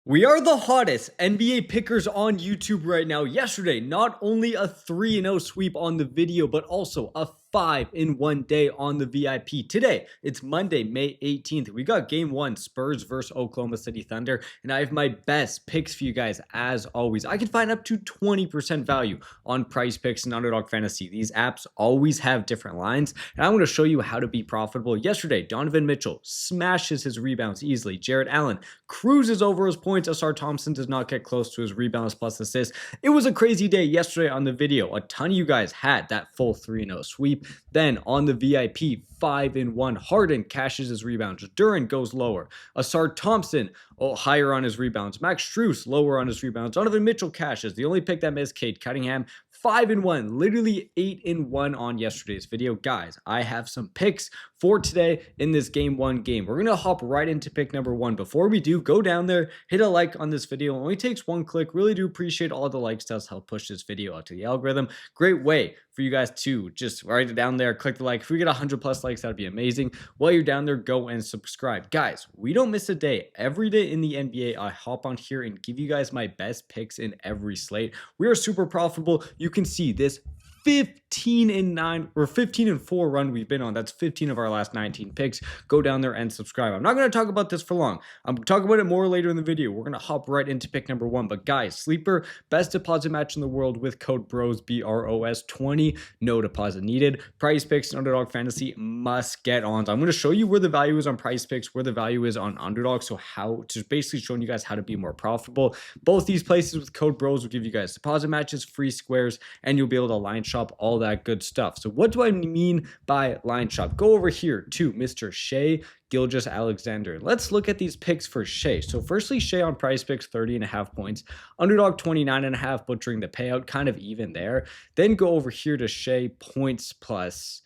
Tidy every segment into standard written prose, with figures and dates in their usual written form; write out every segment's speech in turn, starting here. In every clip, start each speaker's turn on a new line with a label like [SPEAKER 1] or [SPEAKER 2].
[SPEAKER 1] We are the hottest NBA pickers on YouTube right now. Yesterday, not only a 3-0 sweep on the video, but also a 5-in-1 day on the VIP. Today, it's Monday, May 18th. We got game one, Spurs versus Oklahoma City Thunder, and I have my best picks for you guys as always. I can find up to 20% value on PrizePicks and Underdog Fantasy. These apps always have different lines, and I'm going to show you how to be profitable. Yesterday, Donovan Mitchell smashes his rebounds easily. Jared Allen cruises over his points. Asar Thompson does not get close to his rebounds plus assists. It was a crazy day yesterday on the video. A ton of you guys had that full 3-0 sweep. Then on the VIP, 5-in-1, Harden cashes his rebounds. Duran goes lower. Asar Thompson higher on his rebounds. Max Strus lower on his rebounds. Donovan Mitchell cashes. The only pick that missed, Cade Cunningham, 5-in-1, literally 8-in-1 on yesterday's video. Guys, I have some picks for today in this game one game. We're going to hop right into pick number one. Before we do, go down there, hit a like on this video. It only takes one click. Really do appreciate all the likes. Does help push this video out to the algorithm. Great way for you guys to just write it down there, click the like. If we get 100 plus likes, that'd be amazing. While you're down there, go and subscribe. Guys, we don't miss a day. Every day in the NBA, I hop on here and give you guys my best picks in every slate. We are super profitable. You can see this 15-9 or 15-4 run we've been on. That's 15 of our last 19 picks. Go down there and subscribe. I'm not going to talk about this for long. I'm talking about it more later in the video. We're going to hop right into pick number one. But guys, sleeper, best deposit match in the world with code BROS, BROS 20. No deposit needed. PrizePicks and Underdog Fantasy must get on. So I'm going to show you where the value is on PrizePicks, where the value is on Underdog. So how to basically showing you guys how to be more profitable. Both these places with code BROS will give you guys deposit matches, free squares, and you'll be able to line shop, all that good stuff. So what do I mean by line shop? Go over here to Mr. Shai Gilgeous-Alexander. Let's look at these picks for Shai. So firstly, Shai on PrizePicks, 30.5 points. Underdog 29.5, butchering the payout, kind of even there. Then go over here to Shai points plus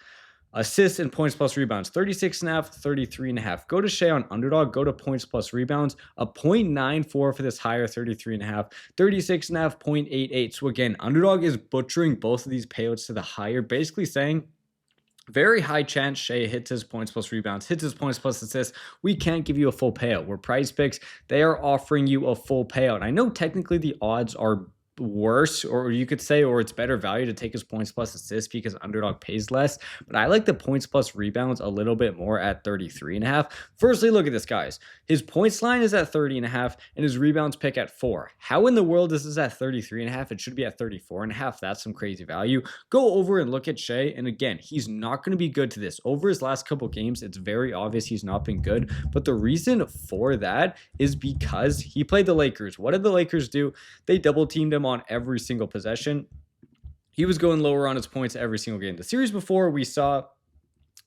[SPEAKER 1] assists and points plus rebounds, 36.5, 33.5. Go to Shai on Underdog, go to points plus rebounds, a 0.94 for this higher, 33.5, 36.5, 0.88. So again, Underdog is butchering both of these payouts to the higher, basically saying very high chance Shai hits his points plus rebounds, hits his points plus assists. We can't give you a full payout. Where PrizePicks, they are offering you a full payout. I know technically the odds are worse, or you could say, or it's better value to take his points plus assists because Underdog pays less, but I like the points plus rebounds a little bit more at 33.5. Firstly, look at this, guys. His points line is at 30.5 and his rebounds pick at 4. How in the world is this at 33.5? It should be at 34.5. That's some crazy value. Go over and look at Shai, and again, he's not going to be good to this. Over his last couple games, it's very obvious he's not been good, but the reason for that is because he played the Lakers. What did the Lakers do? They double teamed him on every single possession. He was going lower on his points every single game. The series before, we saw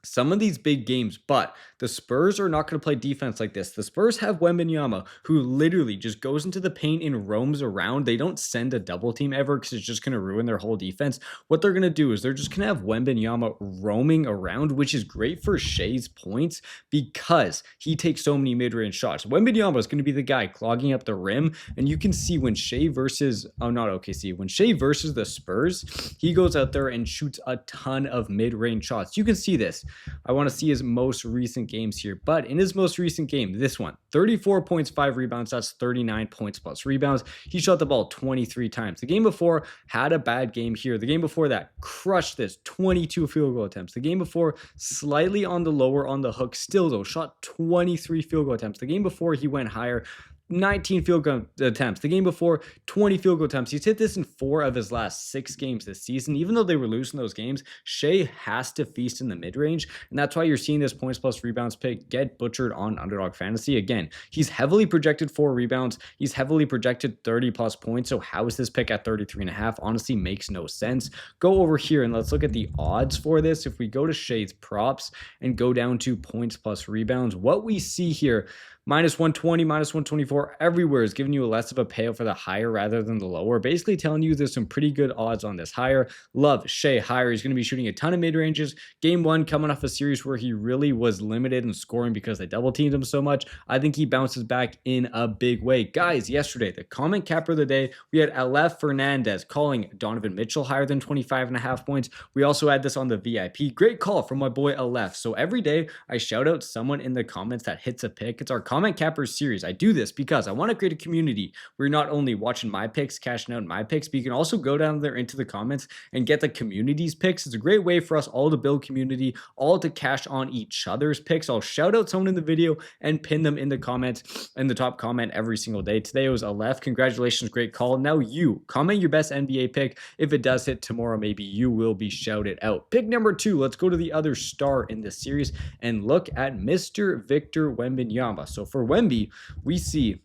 [SPEAKER 1] some of these big games, but the Spurs are not going to play defense like this. The Spurs have Wembanyama, who literally just goes into the paint and roams around. They don't send a double team ever because it's just going to ruin their whole defense. What they're going to do is they're just going to have Wembanyama roaming around, which is great for Shai's points because he takes so many mid-range shots. Wembanyama is going to be the guy clogging up the rim, and you can see when Shai versus, when Shai versus the Spurs, he goes out there and shoots a ton of mid-range shots. You can see this. I want to see his most recent games here, but in his most recent game, this one, 34 points, 5 rebounds, that's 39 points plus rebounds. He shot the ball 23 times. The game before had a bad game here. The game before that crushed this, 22 field goal attempts. The game before, slightly on the lower on the hook, still though, shot 23 field goal attempts. The game before, he went higher, 19 field goal attempts. The game before, 20 field goal attempts. He's hit this in 4 of his last 6 games this season. Even though they were losing those games, Shai has to feast in the mid-range, and that's why you're seeing this points plus rebounds pick get butchered on Underdog Fantasy. Again, he's heavily projected 4 rebounds. He's heavily projected 30 plus points, so how is this pick at 33.5? Honestly, makes no sense. Go over here and let's look at the odds for this. If we go to Shai's props and go down to points plus rebounds, what we see here, minus 120, minus 124, everywhere is giving you a less of a payout for the higher rather than the lower. Basically telling you there's some pretty good odds on this higher. Love Shai higher. He's going to be shooting a ton of mid-ranges. Game one, coming off a series where he really was limited in scoring because they double teamed him so much. I think he bounces back in a big way. Guys, yesterday, the comment capper of the day, we had Aleph Fernandez calling Donovan Mitchell higher than 25.5 points. We also had this on the VIP. Great call from my boy Aleph. So every day I shout out someone in the comments that hits a pick. It's our comment comment cappers series. I do this because I want to create a community where you're not only watching my picks, cashing out my picks, but you can also go down there into the comments and get the community's picks. It's a great way for us all to build community, all to cash on each other's picks. I'll shout out someone in the video and pin them in the comments, in the top comment every single day. Today it was Aleph. Congratulations, great call. Now you comment your best NBA pick. If it does hit tomorrow, maybe you will be shouted out. Pick number 2. Let's go to the other star in this series and look at Mr. Victor Wembanyama. So for Wemby, we see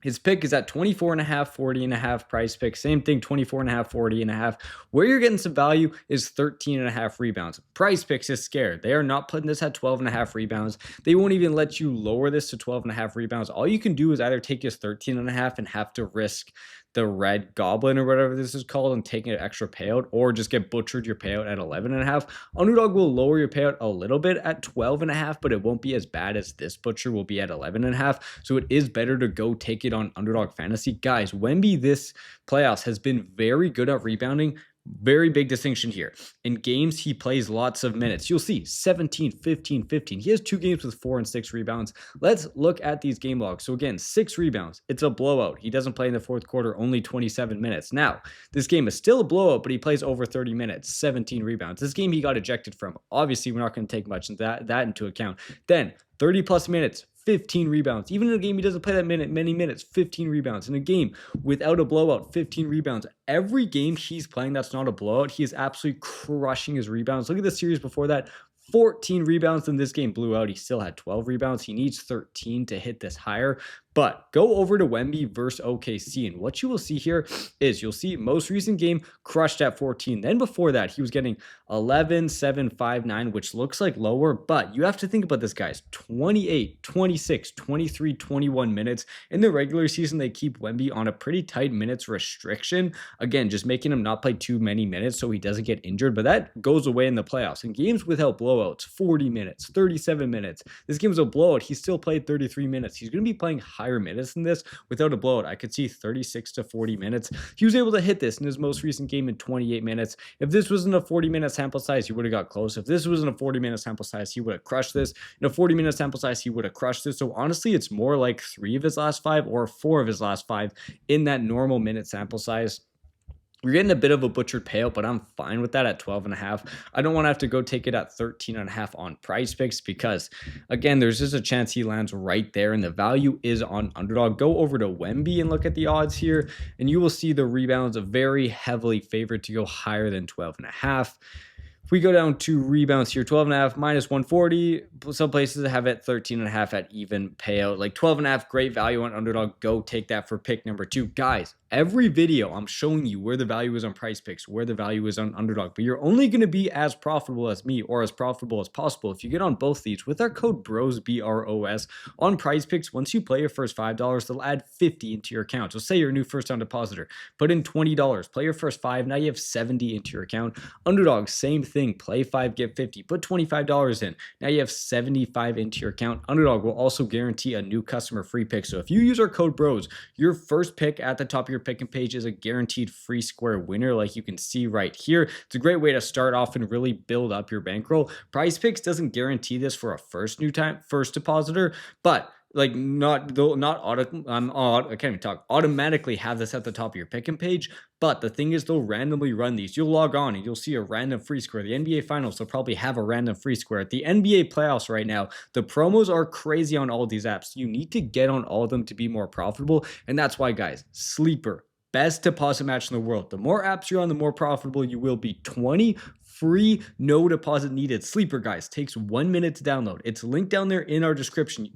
[SPEAKER 1] his pick is at 24.5, 40.5 PrizePicks. Same thing, 24.5, 40.5. Where you're getting some value is 13.5 rebounds. PrizePicks is scared. They are not putting this at 12.5 rebounds. They won't even let you lower this to 12.5 rebounds. All you can do is either take his 13.5 and have to risk the red goblin or whatever this is called and taking an extra payout, or just get butchered your payout at 11.5. Underdog will lower your payout a little bit at 12.5, but it won't be as bad as this butcher will be at 11.5. So it is better to go take it on Underdog Fantasy. Guys, Wemby this playoffs has been very good at rebounding. Very big distinction here. In games, he plays lots of minutes. You'll see 17, 15, 15. He has 2 games with 4 and 6 rebounds. Let's look at these game logs. So again, 6 rebounds. It's a blowout. He doesn't play in the fourth quarter, only 27 minutes. Now, this game is still a blowout, but he plays over 30 minutes, 17 rebounds. This game he got ejected from. Obviously, we're not going to take much of that into account. Then 30 plus minutes, 15 rebounds. Even in a game he doesn't play that many minutes, 15 rebounds. In a game without a blowout, 15 rebounds. Every game he's playing that's not a blowout, he is absolutely crushing his rebounds. Look at the series before that. 14 rebounds in this game blew out. He still had 12 rebounds. He needs 13 to hit this higher. But go over to Wemby versus OKC, and what you will see here is you'll see most recent game crushed at 14. Then before that, he was getting 11, 7, 5, 9, which looks like lower, but you have to think about this, guys. 28, 26, 23, 21 minutes. In the regular season, they keep Wemby on a pretty tight minutes restriction. Again, just making him not play too many minutes so he doesn't get injured, but that goes away in the playoffs. In games without blowouts, 40 minutes, 37 minutes. This game was a blowout. He still played 33 minutes. He's going to be playing higher minutes than this without a blowout. I could see 36 to 40 minutes. He was able to hit this in his most recent game in 28 minutes. If this wasn't a 40-minute sample size, he would have got close. If this wasn't a 40-minute sample size, he would have crushed this. In a 40-minute sample size, he would have crushed this. So honestly, it's more like 3 of his last 5 or 4 of his last 5 in that normal minute sample size. You're getting a bit of a butchered payout, but I'm fine with that at 12.5. I don't want to have to go take it at 13.5 on PrizePicks because, again, there's just a chance he lands right there, and the value is on Underdog. Go over to Wemby and look at the odds here, and you will see the rebounds are very heavily favored to go higher than 12.5. If we go down to rebounds here, 12.5 minus 140. Some places have it 13.5 at even payout. Like 12.5, great value on Underdog. Go take that for pick number 2. Guys, every video I'm showing you where the value is on PrizePicks, where the value is on Underdog, but you're only going to be as profitable as me or as profitable as possible if you get on both these with our code BROS, BROS, on PrizePicks. Once you play your first $5, they'll add 50 into your account. So say you're a new first-time depositor, put in $20, play your first 5, now you have 70 into your account. Underdog, same thing. Play 5, get 50. Put $25 in. Now you have 75 into your account. Underdog will also guarantee a new customer free pick. So if you use our code BROS, your first pick at the top of your picking page is a guaranteed free square winner, like you can see right here. It's a great way to start off and really build up your bankroll. PrizePicks doesn't guarantee this for a first depositor, but like automatically have this at the top of your picking page. But the thing is, they'll randomly run these. You'll log on and you'll see a random free square. The NBA Finals, they'll probably have a random free square. At the NBA playoffs right now, the promos are crazy on all of these apps. You need to get on all of them to be more profitable. And that's why, guys, Sleeper, best deposit match in the world. The more apps you're on, the more profitable you will be. 20 free, no deposit needed. Sleeper, guys, takes 1 minute to download. It's linked down there in our description.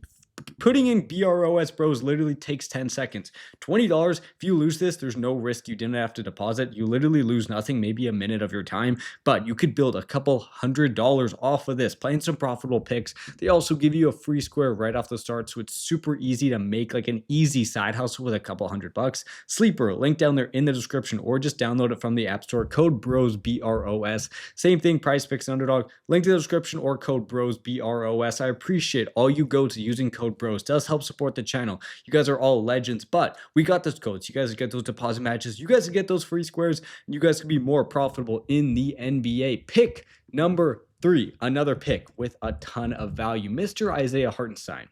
[SPEAKER 1] Putting in BROS Bros literally takes 10 seconds. $20, if you lose this, there's no risk. You didn't have to deposit. You literally lose nothing, maybe a minute of your time, but you could build a couple $100 off of this, playing some profitable picks. They also give you a free square right off the start, so it's super easy to make like an easy side hustle with a couple $100. Sleeper, link down there in the description, or just download it from the App Store. Code BROS, BROS. Same thing, PrizePicks Underdog. Link to the description or code BROS, BROS. I appreciate all you go to using code BROS. Does help support the channel. You guys are all legends, but we got those codes. You guys get those deposit matches. You guys get those free squares, and you guys can be more profitable in the NBA. Pick number 3, another pick with a ton of value, Mr. Isaiah Hartenstein.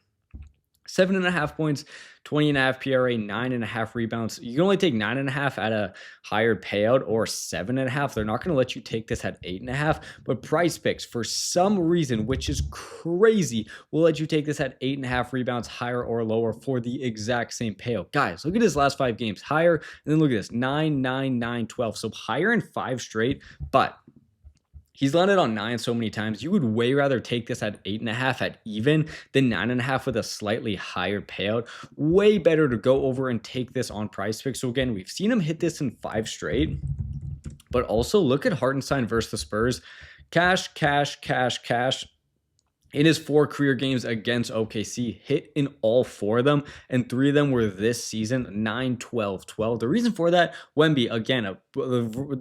[SPEAKER 1] 7.5 points, 20.5 PRA, 9.5 rebounds. You can only take 9.5 at a higher payout or 7.5. They're not going to let you take this at 8.5. But PrizePicks, for some reason, which is crazy, will let you take this at 8.5 rebounds, higher or lower for the exact same payout. Guys, look at his last 5 games, higher, and then look at this, 9, 9, 9, 12. So higher in 5 straight, but he's landed on 9 so many times. You would way rather take this at 8.5 at even than 9.5 with a slightly higher payout. Way better to go over and take this on PrizePicks. So again, we've seen him hit this in 5 straight, but also look at Hartenstein versus the Spurs. Cash, cash, cash, cash. In his 4 career games against OKC, hit in all 4 of them, and 3 of them were this season, 9, 12, 12. The reason for that, Wemby, again,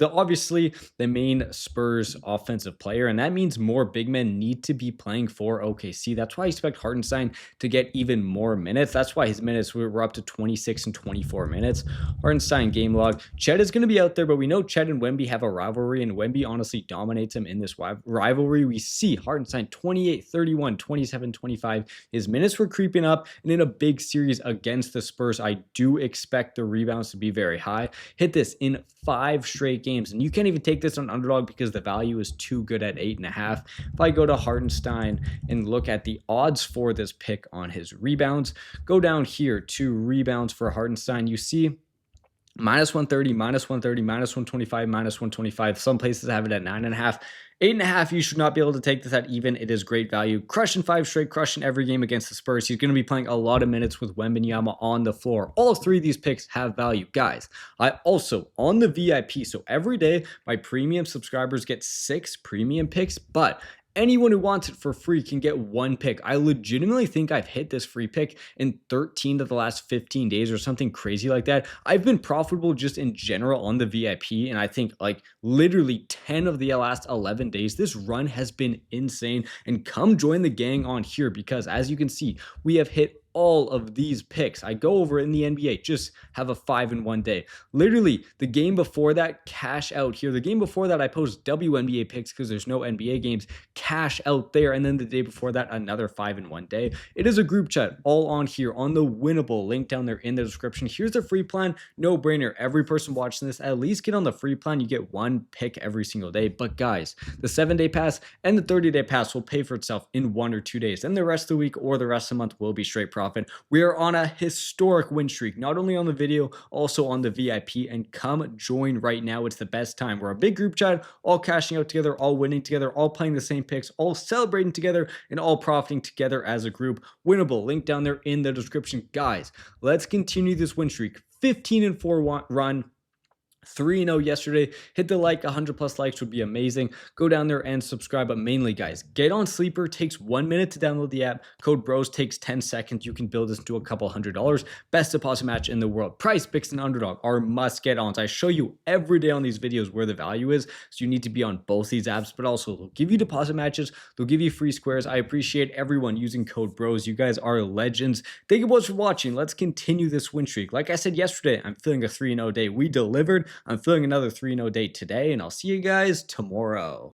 [SPEAKER 1] obviously the main Spurs offensive player, and that means more big men need to be playing for OKC. That's why I expect Hartenstein to get even more minutes. That's why his minutes were up to 26 and 24 minutes. Hartenstein game log. Chet is going to be out there, but we know Chet and Wemby have a rivalry, and Wemby honestly dominates him in this rivalry. We see Hartenstein 28, 31, 27, 25. His minutes were creeping up, and in a big series against the Spurs, I do expect the rebounds to be very high. Hit this in 5 straight games, and you can't even take this on underdog because the value is too good at 8.5. If I go to Hartenstein and look at the odds for this pick on his rebounds, go down here to rebounds for Hartenstein, you see minus 130, minus 130, minus 125, minus 125. Some places have it at 9.5. 8.5, you should not be able to take this at even. It is great value. Crushing 5 straight, crushing every game against the Spurs. He's going to be playing a lot of minutes with Wembanyama on the floor. All 3 of these picks have value. Guys, I also, on the VIP, so every day, my premium subscribers get 6 premium picks, but anyone who wants it for free can get 1 pick. I legitimately think I've hit this free pick in 13 of the last 15 days or something crazy like that. I've been profitable just in general on the VIP, and I think like literally 10 of the last 11 days. This run has been insane, and come join the gang on here because as you can see, we have hit all of these picks. I go over in the NBA, just have a 5-in-1 day. Literally, the game before that, cash out here. The game before that, I post WNBA picks because there's no NBA games, cash out there. And then the day before that, another 5-in-1 day. It is a group chat all on here on the Winible link down there in the description. Here's the free plan, no brainer. Every person watching this, at least get on the free plan. You get 1 pick every single day. But guys, the 7-day pass and the 30-day pass will pay for itself in 1 or 2 days. Then the rest of the week or the rest of the month will be straight profit. We are on a historic win streak, not only on the video, also on the VIP, and come join right now. It's the best time. We're a big group chat, all cashing out together, all winning together, all playing the same picks, all celebrating together, and all profiting together as a group. Winnable, link down there in the description. Guys, let's continue this win streak. 15-4 run. 3-0 yesterday. Hit the 100 plus likes would be amazing. Go down there and subscribe. But mainly, guys, get on Sleeper. Takes 1 minute to download the app. Code BROS takes 10 seconds. You can build this into a couple $100. Best deposit match in the world. PrizePicks and Underdog are must get ons. I show you every day on these videos where the value is. So you need to be on both these apps, but also they'll give you deposit matches. They'll give you free squares. I appreciate everyone using code BROS. You guys are legends. Thank you both for watching. Let's continue this win streak. Like I said yesterday, I'm feeling a 3-0 day. We delivered. I'm feeling another 3-0 day today, and I'll see you guys tomorrow.